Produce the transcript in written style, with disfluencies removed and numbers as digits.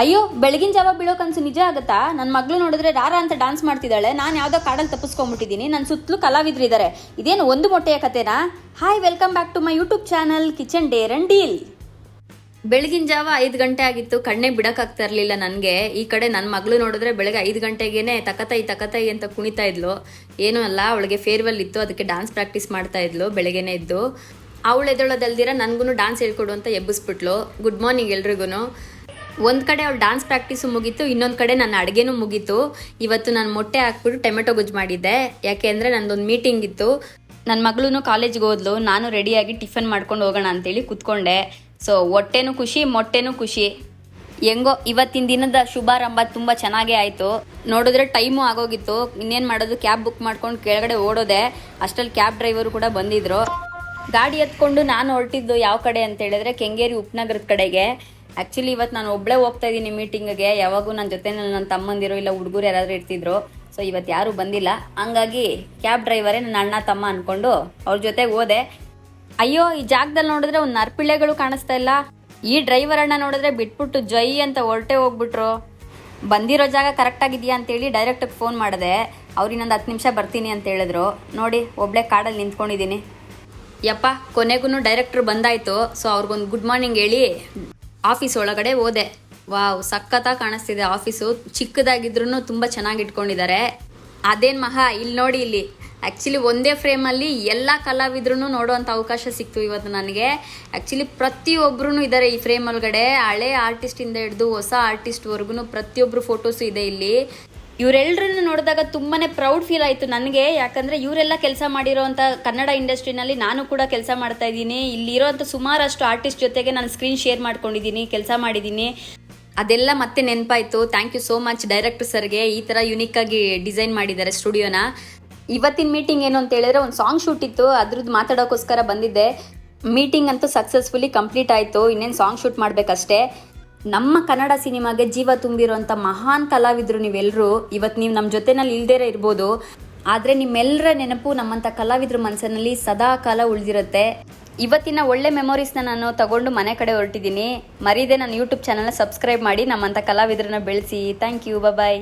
ಅಯ್ಯೋ, ಬೆಳಗಿನ ಜಾವ ಬೀಳೋ ಕನಸು ನಿಜ ಆಗುತ್ತಾ? ನನ್ನ ಮಗಳು ನೋಡಿದ್ರೆ ರಾರ ಅಂತ ಡಾನ್ಸ್ ಮಾಡ್ತಿದ್ದಾಳೆ. ನಾನು ಯಾವುದೋ ಕಾಡಲ್ಲಿ ತಪ್ಪಿಸ್ಕೊಂಡ್ಬಿಟ್ಟಿದ್ದೀನಿ. ನನ್ನ ಸುತ್ತಲೂ ಕಲಾವಿದರಿದ್ದಾರೆ. ಇದೇನು ಒಂದು ಮೊಟ್ಟೆಯ ಕತೆನಾ? Hi, welcome back to my YouTube channel kitchen dare and deal. ಬೆಳಗಿನ ಜಾವ 5 ಗಂಟೆ ಆಗಿತ್ತು. ಕಣ್ಣೇ ಬಿಡಕ್ಕಾಗ್ತಾ ಇರಲಿಲ್ಲ ನನಗೆ. ಈ ಕಡೆ ನನ್ನ ಮಗಳು ನೋಡಿದ್ರೆ ಬೆಳಗ್ಗೆ 5 ಗಂಟೆಗೇನೆ ತಕತೈ ಅಂತ ಕುಣಿತಾ ಇದ್ಲು. ಏನೂ ಅಲ್ಲ, ಅವಳಿಗೆ ಫೇರ್ವೆಲ್ ಇತ್ತು, ಅದಕ್ಕೆ ಡಾನ್ಸ್ ಪ್ರಾಕ್ಟೀಸ್ ಮಾಡ್ತಾ ಇದ್ಲು ಬೆಳಗ್ಗೆನೇ ಇದ್ದು. ಅವಳು ಎದ್ದೊಳೋದಲ್ದಿರ ನನಗೂ ಡಾನ್ಸ್ ಹೇಳ್ಕೊಡು ಅಂತ ಎಬ್ಬಿಸ್ಬಿಟ್ಲು. ಗುಡ್ ಮಾರ್ನಿಂಗ್ ಎಲ್ರಿಗೂ. ಒಂದು ಕಡೆ ಅವಳು ಡಾನ್ಸ್ ಪ್ರಾಕ್ಟೀಸು ಮುಗೀತು, ಇನ್ನೊಂದು ಕಡೆ ನನ್ನ ಅಡುಗೆನೂ ಮುಗೀತು. ಇವತ್ತು ನಾನು ಮೊಟ್ಟೆ ಹಾಕ್ಬಿಟ್ಟು ಟೊಮೆಟೊ ಗೊಜ್ಜು ಮಾಡಿದ್ದೆ. ಯಾಕೆ ಅಂದರೆ ನಂದೊಂದು ಮೀಟಿಂಗ್ ಇತ್ತು. ನನ್ನ ಮಗಳೂ ಕಾಲೇಜ್ಗೆ ಹೋದ್ಲು. ನಾನು ರೆಡಿಯಾಗಿ ಟಿಫನ್ ಮಾಡ್ಕೊಂಡು ಹೋಗೋಣ ಅಂತೇಳಿ ಕೂತ್ಕೊಂಡೆ. ಸೊ ಹೊಟ್ಟೆನೂ ಖುಷಿ, ಮೊಟ್ಟೆನೂ ಖುಷಿ. ಹೆಂಗೋ ಇವತ್ತಿನ ದಿನದ ಶುಭಾರಂಭ ತುಂಬ ಚೆನ್ನಾಗೇ ಆಯಿತು. ನೋಡಿದ್ರೆ ಟೈಮು ಆಗೋಗಿತ್ತು. ಇನ್ನೇನು ಮಾಡೋದು, ಕ್ಯಾಬ್ ಬುಕ್ ಮಾಡ್ಕೊಂಡು ಕೆಳಗಡೆ ಓಡೋದೆ. ಅಷ್ಟರಲ್ಲಿ ಕ್ಯಾಬ್ ಡ್ರೈವರು ಕೂಡ ಬಂದಿದ್ರು. ಗಾಡಿ ಎತ್ಕೊಂಡು ನಾನು ಹೊರಟಿದ್ದು ಯಾವ ಕಡೆ ಅಂತ ಹೇಳಿದ್ರೆ ಕೆಂಗೇರಿ ಉಪನಗರದ ಕಡೆಗೆ. ಆ್ಯಕ್ಚುಲಿ ಇವತ್ತು ನಾನು ಒಬ್ಬಳೇ ಹೋಗ್ತಾ ಇದ್ದೀನಿ ಮೀಟಿಂಗ್ಗೆ. ಯಾವಾಗೂ ನನ್ನ ಜೊತೆ ನನ್ನ ತಮ್ಮಂದಿರೋ ಇಲ್ಲ ಹುಡುಗರು ಯಾರಾದರೂ ಇರ್ತಿದ್ರು. ಸೊ ಇವತ್ತು ಯಾರೂ ಬಂದಿಲ್ಲ. ಹಂಗಾಗಿ ಕ್ಯಾಬ್ ಡ್ರೈವರೇ ನನ್ನ ಅಣ್ಣ ತಮ್ಮ ಅಂದ್ಕೊಂಡು ಅವ್ರ ಜೊತೆಗೆ ಹೋದೆ. ಅಯ್ಯೋ, ಈ ಜಾಗದಲ್ಲಿ ನೋಡಿದ್ರೆ ಒಂದು ನರ್ಪಿಳ್ಳೆಗಳು ಕಾಣಿಸ್ತಾ ಇಲ್ಲ. ಈ ಡ್ರೈವರ್ ಅಣ್ಣ ನೋಡಿದ್ರೆ ಬಿಟ್ಬಿಟ್ಟು ಜೈ ಅಂತ ಹೊರಟೆ ಹೋಗ್ಬಿಟ್ರು. ಬಂದಿರೋ ಜಾಗ ಕರೆಕ್ಟಾಗಿದೆಯಾ ಅಂತೇಳಿ ಡೈರೆಕ್ಟಾಗಿ ಫೋನ್ ಮಾಡಿದೆ. ಅವ್ರು ಇನ್ನೊಂದು 10 ನಿಮಿಷ ಬರ್ತೀನಿ ಅಂತ ಹೇಳಿದ್ರು. ನೋಡಿ, ಒಬ್ಬಳೇ ಕಾಡಲ್ಲಿ ನಿಂತ್ಕೊಂಡಿದ್ದೀನಿ. ಯಪ್ಪ, ಕೊನೆಗೂ ಡೈರೆಕ್ಟ್ರು ಬಂದಾಯಿತು. ಸೊ ಅವ್ರಿಗೊಂದು ಗುಡ್ ಮಾರ್ನಿಂಗ್ ಹೇಳಿ ಆಫೀಸ್ ಒಳಗಡೆ ಹೋದೆ. ವಾವ್, ಸಖತ್ತಾಗಿ ಕಾಣಿಸ್ತಿದೆ ಆಫೀಸು. ಚಿಕ್ಕದಾಗಿದ್ರೂ ತುಂಬ ಚೆನ್ನಾಗಿ ಇಟ್ಕೊಂಡಿದ್ದಾರೆ. ಅದೇನು ಮಹಾ, ಇಲ್ಲಿ ನೋಡಿ, ಇಲ್ಲಿ ಆ್ಯಕ್ಚುಲಿ ಒಂದೇ ಫ್ರೇಮಲ್ಲಿ ಎಲ್ಲ ಕಲಾವಿದ್ರೂ ನೋಡುವಂಥ ಅವಕಾಶ ಸಿಕ್ತು ಇವತ್ತು ನನಗೆ. ಆ್ಯಕ್ಚುಲಿ ಪ್ರತಿಯೊಬ್ಬರೂ ಇದ್ದಾರೆ ಈ ಫ್ರೇಮ್ ಒಳಗಡೆ. ಹಳೆ ಆರ್ಟಿಸ್ಟಿಂದ ಹಿಡಿದು ಹೊಸ ಆರ್ಟಿಸ್ಟ್ವರೆಗೂ ಪ್ರತಿಯೊಬ್ಬರು ಫೋಟೋಸು ಇದೆ ಇಲ್ಲಿ. ಇವರೆಲ್ಲರನ್ನು ನೋಡಿದಾಗ ತುಂಬಾ ಪ್ರೌಡ್ ಫೀಲ್ ಆಯಿತು ನನಗೆ. ಯಾಕಂದರೆ ಇವರೆಲ್ಲ ಕೆಲಸ ಮಾಡಿರೋವಂಥ ಕನ್ನಡ ಇಂಡಸ್ಟ್ರಿನಲ್ಲಿ ನಾನು ಕೂಡ ಕೆಲಸ ಮಾಡ್ತಾ ಇದ್ದೀನಿ. ಇಲ್ಲಿರೋಂಥ ಸುಮಾರಷ್ಟು ಆರ್ಟಿಸ್ಟ್ ಜೊತೆಗೆ ನಾನು ಸ್ಕ್ರೀನ್ ಶೇರ್ ಮಾಡ್ಕೊಂಡಿದ್ದೀನಿ, ಕೆಲಸ ಮಾಡಿದ್ದೀನಿ. ಅದೆಲ್ಲ ಮತ್ತೆ ನೆನಪಾಯಿತು. Thank you so much director ಸರ್ಗೆ. ಈ ಥರ ಯುನಿಕ್ಕಾಗಿ ಡಿಸೈನ್ ಮಾಡಿದ್ದಾರೆ ಸ್ಟುಡಿಯೋನ. ಇವತ್ತಿನ ಮೀಟಿಂಗ್ ಏನು ಅಂತ ಹೇಳಿದ್ರೆ ಒಂದು ಸಾಂಗ್ ಶೂಟ್ ಇತ್ತು, ಅದ್ರದ್ದು ಮಾತಾಡೋಕ್ಕೋಸ್ಕರ ಬಂದಿದ್ದೆ. ಮೀಟಿಂಗ್ ಅಂತೂ ಸಕ್ಸಸ್ಫುಲಿ ಕಂಪ್ಲೀಟ್ ಆಯಿತು. ಇನ್ನೇನು ಸಾಂಗ್ ಶೂಟ್ ಮಾಡಬೇಕಷ್ಟೇ. ನಮ್ಮ ಕನ್ನಡ ಸಿನಿಮಾಗೆ ಜೀವ ತುಂಬಿರೋಂಥ ಮಹಾನ್ ಕಲಾವಿದರು ನೀವೆಲ್ಲರೂ. ಇವತ್ತು ನೀವು ನಮ್ಮ ಜೊತೆನಲ್ಲಿ ಇಲ್ದೇ ಇರ್ಬೋದು, ಆದರೆ ನಿಮ್ಮೆಲ್ಲರ ನೆನಪು ನಮ್ಮಂಥ ಕಲಾವಿದ್ರ ಮನಸ್ಸಿನಲ್ಲಿ ಸದಾ ಕಾಲ ಉಳಿದಿರುತ್ತೆ. ಇವತ್ತಿನ ಒಳ್ಳೆ ಮೆಮೊರೀಸ್ನ ನಾನು ತಗೊಂಡು ಮನೆ ಕಡೆ ಹೊರಟಿದ್ದೀನಿ. ಮರೀದೆ ನನ್ನ ಯೂಟ್ಯೂಬ್ ಚಾನಲ್ನ ಸಬ್ಸ್ಕ್ರೈಬ್ ಮಾಡಿ ನಮ್ಮಂಥ ಕಲಾವಿದ್ರನ್ನ ಬೆಳೆಸಿ. Thank you, bye.